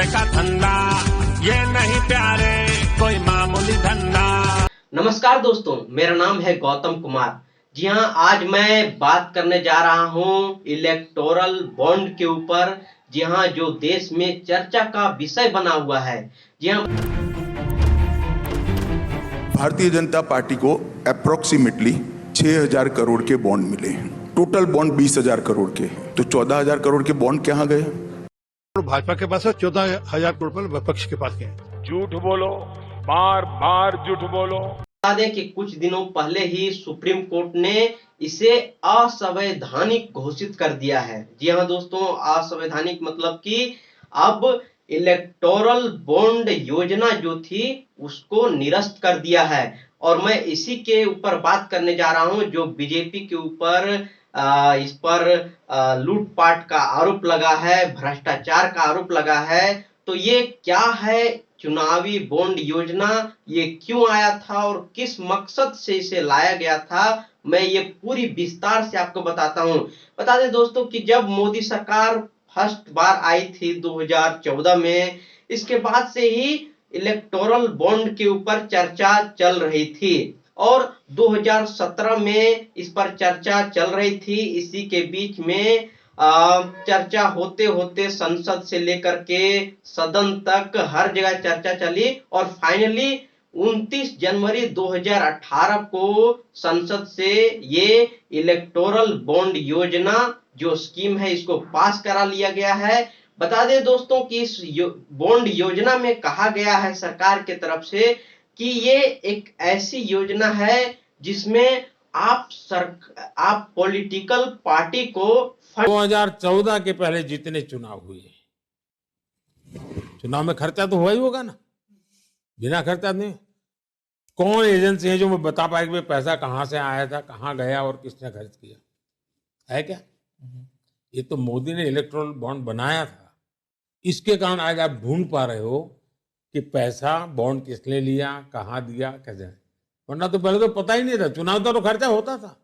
सोने का धंधा ये नहीं प्यारे कोई मामूली धंधा। नमस्कार दोस्तों, मेरा नाम है गौतम कुमार। जी हाँ, आज मैं बात करने जा रहा हूँ इलेक्टोरल बॉन्ड के ऊपर। जी हाँ, जो देश में चर्चा का विषय बना हुआ है। जी हाँ, भारतीय जनता पार्टी को अप्रोक्सीमेटली 6,000 करोड़ के बॉन्ड मिले हैं। टोटल बॉन्ड 20,000 करोड़ के हैं, तो 14,000 करोड़ के बॉन्ड कहाँ गए? भाजपा के पास है, 14,000 करोड़ रुपए विपक्ष के पास है। झूठ बोलो, बार बार झूठ बोलो। बता दें कि कुछ दिनों पहले ही सुप्रीम कोर्ट ने इसे असंवैधानिक घोषित कर दिया है। जी हाँ दोस्तों, असंवैधानिक मतलब कि अब इलेक्टोरल बॉन्ड योजना जो थी उसको निरस्त कर दिया है। और मैं इसी के ऊपर बात करने जा रहा हूं, जो बीजेपी के ऊपर इस पर लूटपाट का आरोप लगा है, भ्रष्टाचार का आरोप लगा है। तो ये क्या है चुनावी बॉन्ड योजना, ये क्यों आया था और किस मकसद से इसे लाया गया था, मैं ये पूरी विस्तार से आपको बताता हूं। बता दें दोस्तों कि जब मोदी सरकार फर्स्ट बार आई थी 2014 में, इसके बाद से ही इलेक्टोरल बॉन्ड के ऊपर चर्चा चल रही थी और 2017 में इस पर चर्चा चल रही थी। इसी के बीच में चर्चा होते होते संसद से लेकर के सदन तक हर जगह चर्चा चली और फाइनली 29 जनवरी 2018 को संसद से ये इलेक्टोरल बॉन्ड योजना जो स्कीम है इसको पास करा लिया गया है। बता दें दोस्तों कि इस बॉन्ड योजना में कहा गया है सरकार की तरफ से कि ये एक ऐसी योजना है जिसमें आप पॉलिटिकल पार्टी को 2014 के पहले जितने चुनाव हुए, चुनाव में खर्चा तो हुआ ही होगा ना, बिना खर्चा नहीं। कौन एजेंसी है जो मैं बता पाए कि पैसा कहां से आया था, कहां गया और किसने खर्च किया है? क्या ये तो मोदी ने इलेक्टोरल बॉन्ड बनाया था। इसके कारण आज आप ढूंढ पा रहे हो कि पैसा बॉन्ड किसने लिया, कहां दिया, कैसे। वरना तो पहले तो पता ही नहीं था, चुनाव तो खर्चा होता था।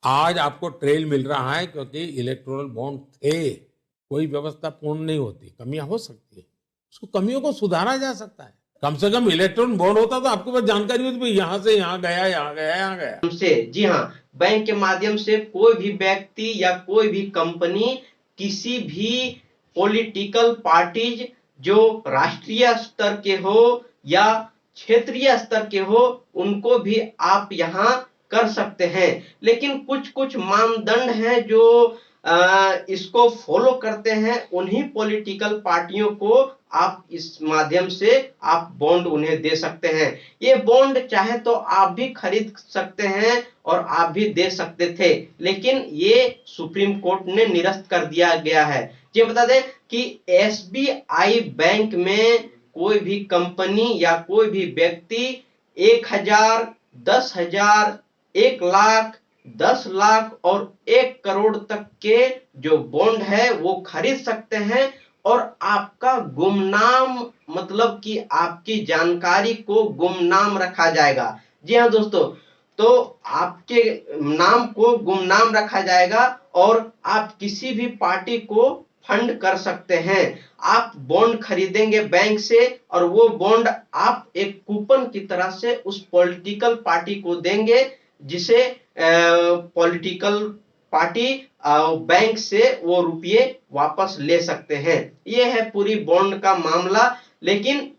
आज आपको ट्रेल मिल रहा है क्योंकि इलेक्टोरल बॉन्ड थे। कोई व्यवस्था पूर्ण नहीं होती, कमियां हो सकती है, उसको कमियों को सुधारा जा सकता है। कम से कम इलेक्ट्रॉनिक बॉन्ड होता तो आपको बस जानकारी होती, यहाँ से यहाँ गया, यहाँ गया, यहाँ गया। से जी हाँ, बैंक के माध्यम से कोई भी व्यक्ति या कोई भी कंपनी किसी भी पॉलिटिकल पार्टीज जो राष्ट्रीय स्तर के हो या क्षेत्रीय स्तर के हो, उनको भी आप यहाँ कर सकते हैं। लेकिन कुछ कुछ मानदंड हैं जो इसको फॉलो करते हैं। उन्हीं पॉलिटिकल पार्टियों को आप इस माध्यम से आप बॉन्ड उन्हें दे सकते हैं। ये बॉन्ड चाहे तो आप भी खरीद सकते हैं और आप भी दे सकते थे, लेकिन ये सुप्रीम कोर्ट ने निरस्त कर दिया गया है। ये बता दें कि एसबीआई बैंक में कोई भी कंपनी या कोई भी व्यक्ति 1,000, 10,000, 1 लाख, 10 लाख और 1 करोड़ तक के जो बॉन्ड है वो खरीद सकते हैं और आपका गुमनाम मतलब कि आपकी जानकारी को गुमनाम रखा जाएगा। जी हाँ दोस्तों, तो आपके नाम को गुमनाम रखा जाएगा और आप किसी भी पार्टी को फंड कर सकते हैं। आप बॉन्ड खरीदेंगे बैंक से और वो बॉन्ड आप एक कूपन की तरह से उस पॉलिटिकल पार्टी को देंगे, जिसे पॉलिटिकल पार्टी बैंक से वो रुपये वापस ले सकते हैं। ये है पूरी बॉन्ड का मामला। लेकिन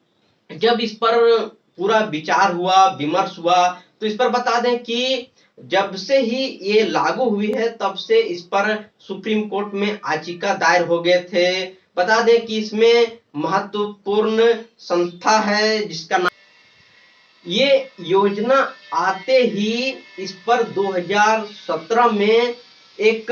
जब इस पर पूरा विचार हुआ, विमर्श हुआ, तो इस पर बता दें कि जब से ही ये लागू हुई है तब से इस पर सुप्रीम कोर्ट में याचिका दायर हो गए थे। बता दें कि इसमें महत्वपूर्ण संस्था है जिसका नाम, ये योजना आते ही इस पर 2017 में एक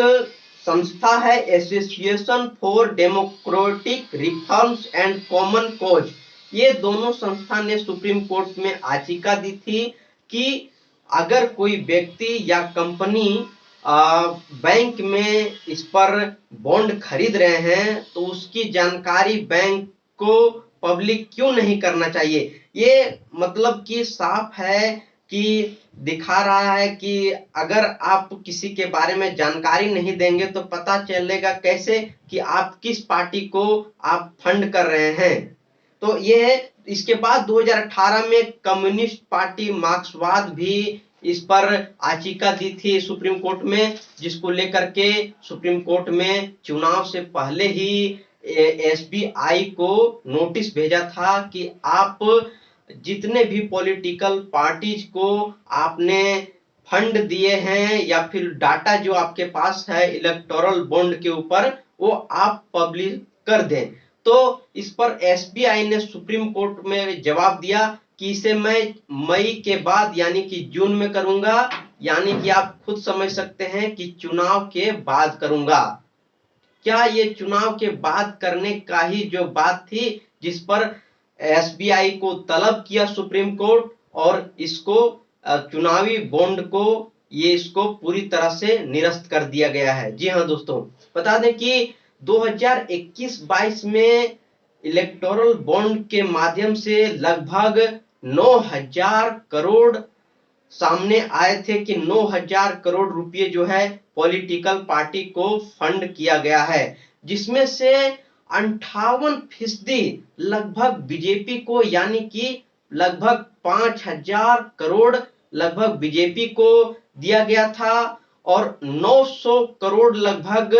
संस्था है, association for democratic reforms and common cause. ये दोनों संस्था ने सुप्रीम कोर्ट में याचिका दी थी कि अगर कोई व्यक्ति या कंपनी बैंक में इस पर बॉन्ड खरीद रहे हैं तो उसकी जानकारी बैंक को पब्लिक क्यों नहीं करना चाहिए। ये मतलब कि साफ है कि दिखा रहा है कि अगर आप किसी के बारे में जानकारी नहीं देंगे तो पता चलेगा कैसे कि आप किस पार्टी को आप फंड कर रहे हैं। तो ये है। इसके बाद 2018 में कम्युनिस्ट पार्टी मार्क्सवाद भी इस पर याचिका दी थी सुप्रीम कोर्ट में, जिसको लेकर के सुप्रीम कोर्ट में चुनाव से पहले ही एसबीआई को नोटिस भेजा था कि आप जितने भी पॉलिटिकल पार्टीज को आपने फंड दिए हैं या फिर डाटा जो आपके पास है इलेक्टोरल बॉन्ड के ऊपर, वो आप पब्लिश कर दें। तो इस पर एसबीआई ने सुप्रीम कोर्ट में जवाब दिया कि इसे मैं मई के बाद यानी कि जून में करूंगा, यानी कि आप खुद समझ सकते हैं कि चुनाव के बाद करूंगा। क्या ये चुनाव के बाद करने का ही जो बात थी जिस पर एसबीआई को तलब किया सुप्रीम कोर्ट, और इसको चुनावी बॉन्ड को इसको पूरी तरह से निरस्त कर दिया गया है। जी हाँ दोस्तों, बता दें कि 2021-22 में इलेक्टोरल बॉन्ड के माध्यम से लगभग 9,000 करोड़ सामने आए थे कि 9,000 करोड़ रुपए जो है पॉलिटिकल पार्टी को फंड किया गया है, जिसमें से 58% लगभग बीजेपी को, यानी कि लगभग 5,000 करोड़ लगभग बीजेपी को दिया गया था और 900 करोड़ लगभग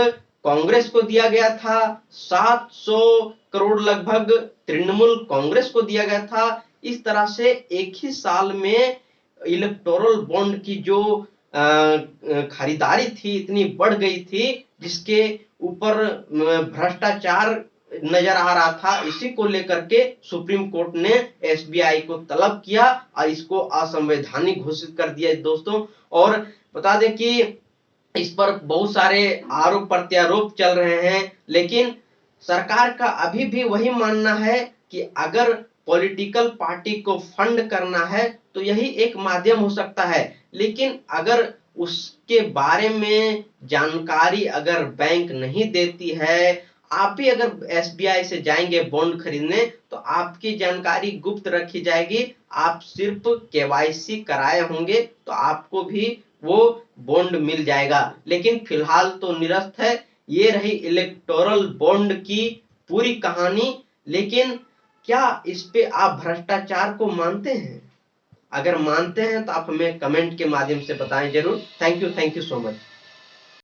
कांग्रेस को दिया गया था, 700 करोड़ लगभग तृणमूल कांग्रेस को दिया गया था। इस तरह से एक ही साल में इलेक्टोरल बॉन्ड की जो खरीदारी थी इतनी बढ़ गई थी, जिसके ऊपर भ्रष्टाचार नजर आ रहा था। इसी को लेकर के सुप्रीम कोर्ट ने एसबीआई को तलब किया और इसको असंवैधानिक घोषित कर दिया दोस्तों। और बता दें कि इस पर बहुत सारे आरोप प्रत्यारोप चल रहे हैं, लेकिन सरकार का अभी भी वही मानना है कि अगर पॉलिटिकल पार्टी को फंड करना है तो यही एक माध्यम हो सकता है, लेकिन अगर उसके बारे में जानकारी अगर बैंक नहीं देती है, आप भी अगर एसबीआई से जाएंगे बॉन्ड खरीदने तो आपकी जानकारी गुप्त रखी जाएगी। आप सिर्फ केवाईसी कराए होंगे तो आपको भी वो बॉन्ड मिल जाएगा, लेकिन फिलहाल तो निरस्त है। ये रही इलेक्टोरल बॉन्ड की पूरी कहानी। लेकिन क्या इस पे आप भ्रष्टाचार को मानते हैं? अगर मानते हैं तो आप हमें कमेंट के माध्यम से बताएं जरूर। Thank you so much.